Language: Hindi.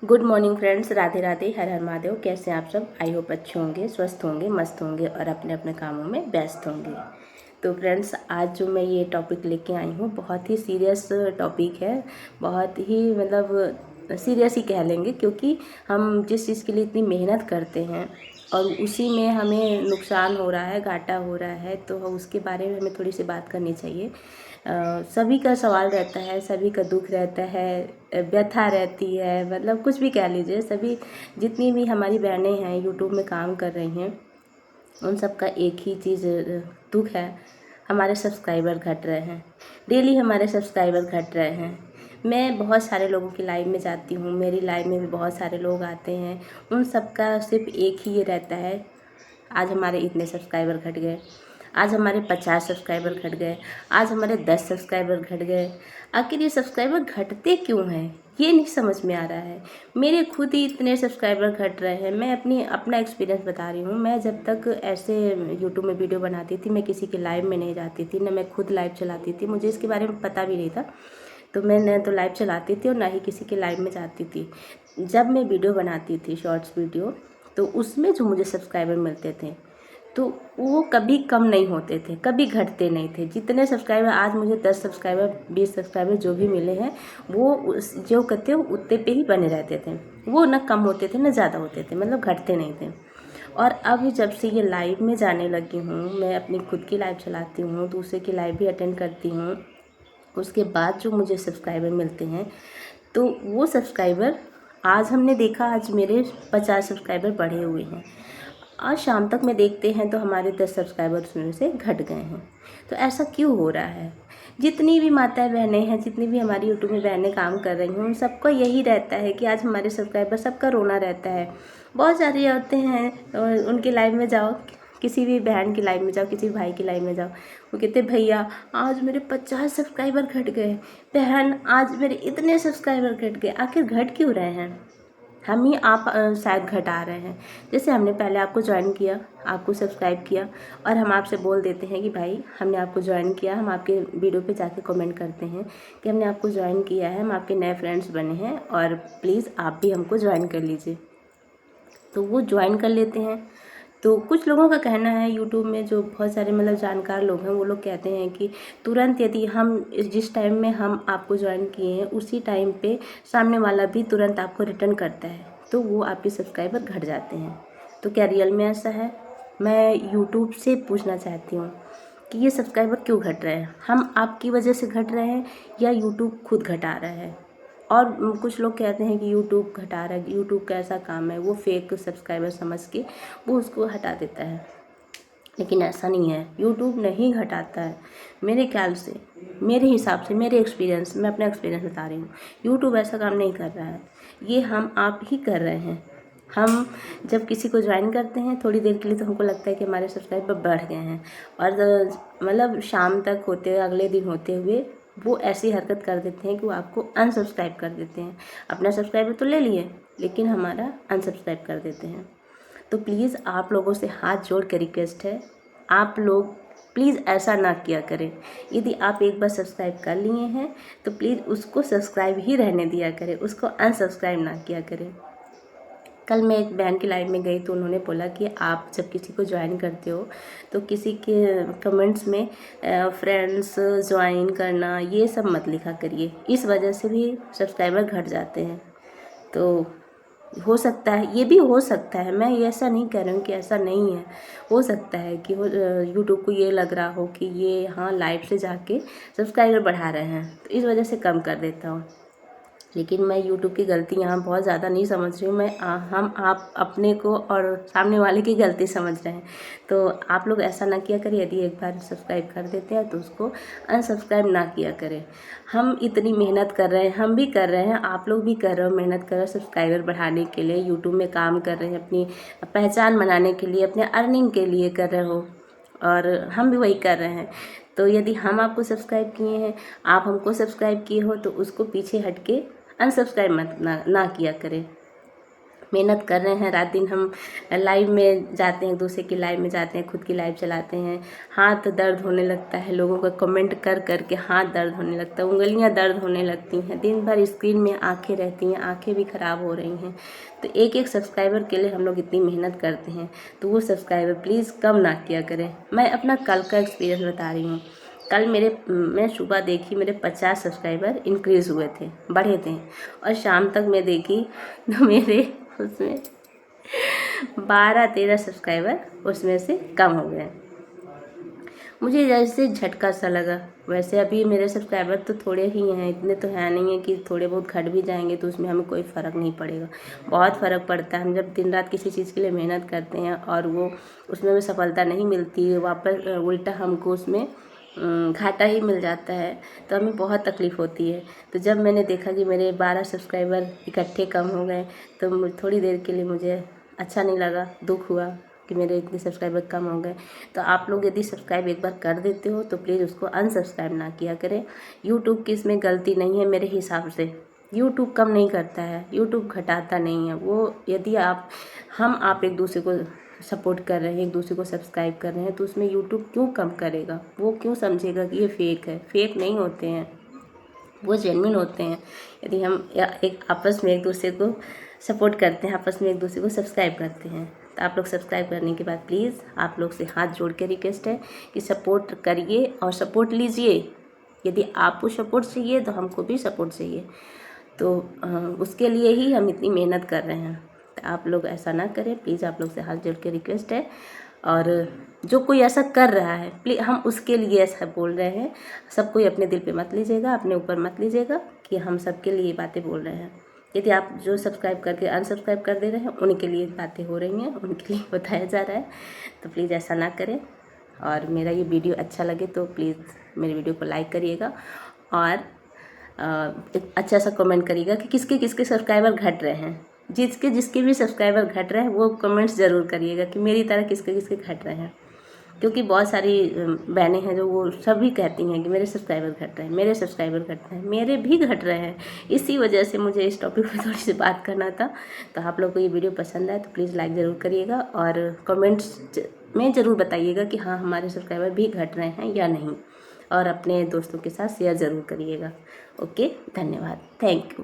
Good morning friends, Radhe Radhe, Har Har Mahadev. कैसे हैं आप सब? आई होप अच्छे होंगे, स्वस्थ होंगे, मस्त होंगे और अपने अपने कामों में व्यस्त होंगे। तो फ्रेंड्स, आज जो मैं ये टॉपिक लेके आई हूँ बहुत ही सीरियस टॉपिक है। बहुत ही मतलब सीरियस ही कह लेंगे, क्योंकि हम जिस चीज़ के लिए इतनी मेहनत करते हैं और उसी में हमें नुकसान हो रहा है, घाटा हो रहा है, तो उसके बारे में हमें थोड़ी सी बात करनी चाहिए। सभी का सवाल रहता है, सभी का दुख रहता है, व्यथा रहती है, मतलब कुछ भी कह लीजिए। सभी जितनी भी हमारी बहनें हैं यूट्यूब में काम कर रही हैं, उन सब का एक ही चीज़ दुख है, हमारे सब्सक्राइबर घट रहे हैं। डेली हमारे सब्सक्राइबर घट रहे हैं। मैं बहुत सारे लोगों की लाइव में जाती हूँ, मेरी लाइव में भी बहुत सारे लोग आते हैं। उन सब का सिर्फ एक ही ये रहता है, आज हमारे इतने सब्सक्राइबर घट गए, आज हमारे 50 सब्सक्राइबर घट गए, आज हमारे 10 सब्सक्राइबर घट गए। आखिर ये सब्सक्राइबर घटते क्यों हैं, ये नहीं समझ में आ रहा है। मेरे खुद ही इतने सब्सक्राइबर घट रहे हैं। मैं अपना एक्सपीरियंस बता रही हूँ। मैं जब तक ऐसे यूट्यूब में वीडियो बनाती थी, मैं किसी के लाइव में नहीं जाती थी, ना मैं खुद लाइव चलाती थी, मुझे इसके बारे में पता भी नहीं था। तो मैं न तो लाइव चलाती थी और ना ही किसी के लाइव में जाती थी। जब मैं वीडियो बनाती थी, शॉर्ट्स वीडियो, तो उसमें जो मुझे सब्सक्राइबर मिलते थे तो वो कभी कम नहीं होते थे, कभी घटते नहीं थे। जितने सब्सक्राइबर आज मुझे 10 सब्सक्राइबर 20 सब्सक्राइबर जो भी मिले हैं, वो उस जो कहते हो उतने पे ही बने रहते थे। वो ना कम होते थे ना ज़्यादा होते थे, मतलब घटते नहीं थे। और अब जब से ये लाइव में जाने लगी हूँ, मैं अपनी खुद की लाइव चलाती हूँ, दूसरे की लाइव भी अटेंड करती हूँ, उसके बाद जो मुझे सब्सक्राइबर मिलते हैं, तो वो सब्सक्राइबर आज हमने देखा, आज मेरे 50 सब्सक्राइबर बढ़े हुए हैं। आज शाम तक में देखते हैं तो हमारे 10 सब्सक्राइबर उसमें से घट गए हैं। तो ऐसा क्यों हो रहा है? जितनी भी माताएं बहनें हैं, जितनी भी हमारी यूट्यूब में बहनें काम कर रही हैं, उन सबका यही रहता है कि आज हमारे सब्सक्राइबर, सबका रोना रहता है। बहुत सारी औरतें हैं, और उनकी लाइव में जाओ, किसी भी बहन की लाइव में जाओ, किसी भी भाई की लाइव में जाओ, वो कहते भैया आज मेरे 50 सब्सक्राइबर घट गए, बहन आज मेरे इतने सब्सक्राइबर घट गए। आखिर घट क्यों रहे हैं? हम ही आप शायद घटा रहे हैं। जैसे हमने पहले आपको ज्वाइन किया, आपको सब्सक्राइब किया, और हम आपसे बोल देते हैं कि भाई हमने आपको ज्वाइन किया, हम आपके वीडियो पे जाके कमेंट करते हैं कि हमने आपको ज्वाइन किया है, हम आपके नए फ्रेंड्स बने हैं और प्लीज़ आप भी हमको ज्वाइन कर लीजिए। तो वो ज्वाइन कर लेते हैं। तो कुछ लोगों का कहना है, यूट्यूब में जो बहुत सारे मतलब जानकार लोग हैं, वो लोग कहते हैं कि तुरंत यदि हम जिस टाइम में हम आपको ज्वाइन किए हैं उसी टाइम पे सामने वाला भी तुरंत आपको रिटर्न करता है, तो वो आपके सब्सक्राइबर घट जाते हैं। तो क्या रियल में ऐसा है? मैं यूट्यूब से पूछना चाहती हूँ कि ये सब्सक्राइबर क्यों घट रहे हैं? हम आपकी वजह से घट रहे हैं या यूट्यूब खुद घटा रहा है? और कुछ लोग कहते हैं कि यूट्यूब घटा रहा है, यूट्यूब का ऐसा काम है, वो फेक सब्सक्राइबर समझ के वो उसको हटा देता है। लेकिन ऐसा नहीं है, यूट्यूब नहीं घटाता है मेरे ख्याल से, मेरे हिसाब से, मेरे एक्सपीरियंस, मैं अपना एक्सपीरियंस बता रही हूँ। यूट्यूब ऐसा काम नहीं कर रहा है, ये हम आप ही कर रहे हैं। हम जब किसी को ज्वाइन करते हैं थोड़ी देर के लिए, तो हमको लगता है कि हमारे सब्सक्राइबर बढ़ गए हैं, और मतलब शाम तक होते हुए, अगले दिन होते हुए वो ऐसी हरकत कर देते हैं कि वो आपको अनसब्सक्राइब कर देते हैं। अपना सब्सक्राइबर तो ले लिए, लेकिन हमारा अनसब्सक्राइब कर देते हैं। तो प्लीज़ आप लोगों से हाथ जोड़ के रिक्वेस्ट है, आप लोग प्लीज़ ऐसा ना किया करें। यदि आप एक बार सब्सक्राइब कर लिए हैं तो प्लीज़ उसको सब्सक्राइब ही रहने दिया करें, उसको अनसब्सक्राइब ना किया करें। कल मैं एक बहन की लाइव में गई तो उन्होंने बोला कि आप जब किसी को ज्वाइन करते हो तो किसी के कमेंट्स में फ्रेंड्स ज्वाइन करना ये सब मत लिखा करिए, इस वजह से भी सब्सक्राइबर घट जाते हैं। तो हो सकता है, ये भी हो सकता है, मैं ये ऐसा नहीं कह रही हूँ कि ऐसा नहीं है। हो सकता है कि यूट्यूब को ये लग रहा हो कि ये हाँ लाइव से जाके सब्सक्राइबर बढ़ा रहे हैं, तो इस वजह से कम कर देता हूँ। लेकिन मैं यूट्यूब की गलती यहाँ बहुत ज़्यादा नहीं समझ रही हूँ। हम आप अपने को और सामने वाले की गलती समझ रहे हैं। तो आप लोग ऐसा ना किया करें, यदि एक बार सब्सक्राइब कर देते हैं तो उसको अनसब्सक्राइब ना किया करें। हम इतनी मेहनत कर रहे हैं, हम भी कर रहे हैं, आप लोग भी कर रहे हो, मेहनत कर रहे हो सब्सक्राइबर बढ़ाने के लिए, यूट्यूब में काम कर रहे हैं, अपनी पहचान बनाने के लिए, अपने अर्निंग के लिए कर रहे हो, और हम भी वही कर रहे हैं। तो यदि हम आपको सब्सक्राइब किए हैं, आप हमको सब्सक्राइब किए हो, तो उसको पीछे हट के अनसब्सक्राइब मत ना किया करें। मेहनत कर रहे हैं। रात दिन हम लाइव में जाते हैं, एक दूसरे की लाइव में जाते हैं, खुद की लाइव चलाते हैं। हाथ दर्द होने लगता है, लोगों का कमेंट कर कर के हाथ दर्द होने लगता है, उंगलियां दर्द होने लगती हैं। दिन भर स्क्रीन में आंखें रहती हैं, आंखें भी ख़राब हो रही हैं। तो एक एक सब्सक्राइबर के लिए हम लोग इतनी मेहनत करते हैं, तो वो सब्सक्राइबर प्लीज़ कम ना किया करें। मैं अपना कल का एक्सपीरियंस बता रही हूँ। कल मैं सुबह देखी मेरे 50 सब्सक्राइबर इंक्रीज़ हुए थे, बढ़े थे, और शाम तक मैं देखी तो मेरे उसमें 12-13 सब्सक्राइबर उसमें से कम हो गए। मुझे जैसे झटका सा लगा। वैसे अभी मेरे सब्सक्राइबर तो थोड़े ही हैं, इतने तो है नहीं है कि थोड़े बहुत घट भी जाएंगे तो उसमें हमें कोई फ़र्क नहीं पड़ेगा। बहुत फ़र्क पड़ता है। हम जब दिन रात किसी चीज़ के लिए मेहनत करते हैं और वो उसमें हमें सफलता नहीं मिलती है, वापस उल्टा हमको उसमें घाटा ही मिल जाता है, तो हमें बहुत तकलीफ़ होती है। तो जब मैंने देखा कि मेरे 12 सब्सक्राइबर इकट्ठे कम हो गए, तो थोड़ी देर के लिए मुझे अच्छा नहीं लगा, दुख हुआ कि मेरे इतने सब्सक्राइबर कम हो गए। तो आप लोग यदि सब्सक्राइब एक बार कर देते हो तो प्लीज़ उसको अनसब्सक्राइब ना किया करें। यूट्यूब की इसमें गलती नहीं है मेरे हिसाब से। यूट्यूब कम नहीं करता है, यूट्यूब घटाता नहीं है। वो यदि आप एक दूसरे को सपोर्ट कर रहे हैं, एक दूसरे को सब्सक्राइब कर रहे हैं, तो उसमें यूट्यूब क्यों कम करेगा? वो क्यों समझेगा कि ये फेक है? फेक नहीं होते हैं, वो जेन्युइन होते हैं। यदि हम एक आपस में एक दूसरे को सपोर्ट करते हैं, आपस में एक दूसरे को सब्सक्राइब करते हैं, तो आप लोग सब्सक्राइब करने के बाद प्लीज़ आप लोग से हाथ जोड़ के रिक्वेस्ट है कि सपोर्ट करिए और सपोर्ट लीजिए। यदि आपको सपोर्ट चाहिए तो हमको भी सपोर्ट चाहिए, तो उसके लिए ही हम इतनी मेहनत कर रहे हैं। तो आप लोग ऐसा ना करें प्लीज़, आप लोग से हाथ जोड़ के रिक्वेस्ट है। और जो कोई ऐसा कर रहा है प्लीज़, हम उसके लिए ऐसा बोल रहे हैं। सब कोई अपने दिल पे मत लीजिएगा, अपने ऊपर मत लीजिएगा कि हम सबके लिए बातें बोल रहे हैं। यदि आप जो सब्सक्राइब करके अनसब्सक्राइब कर दे रहे हैं, उनके लिए बातें हो रही हैं, उनके लिए बताया जा रहा है, तो प्लीज़ ऐसा ना करें। और मेरा ये वीडियो अच्छा लगे तो प्लीज़ मेरे वीडियो को लाइक करिएगा और एक अच्छा सा कमेंट करिएगा कि किसके किसके सब्सक्राइबर घट रहे हैं। जिसके भी सब्सक्राइबर घट रहे हैं वो कमेंट्स ज़रूर करिएगा कि मेरी तरह किसके किसके घट रहे हैं। क्योंकि बहुत सारी बहनें हैं जो वो सभी कहती हैं कि मेरे सब्सक्राइबर घट रहे हैं, मेरे सब्सक्राइबर घट रहे हैं, मेरे भी घट रहे हैं। इसी वजह से मुझे इस टॉपिक पर थोड़ी सी बात करना था। तो आप लोग को ये वीडियो पसंद आए तो प्लीज़ लाइक ज़रूर करिएगा और कमेंट्स में ज़रूर बताइएगा कि हाँ हमारे सब्सक्राइबर भी घट रहे हैं या नहीं, और अपने दोस्तों के साथ शेयर ज़रूर करिएगा। ओके, धन्यवाद, थैंक यू।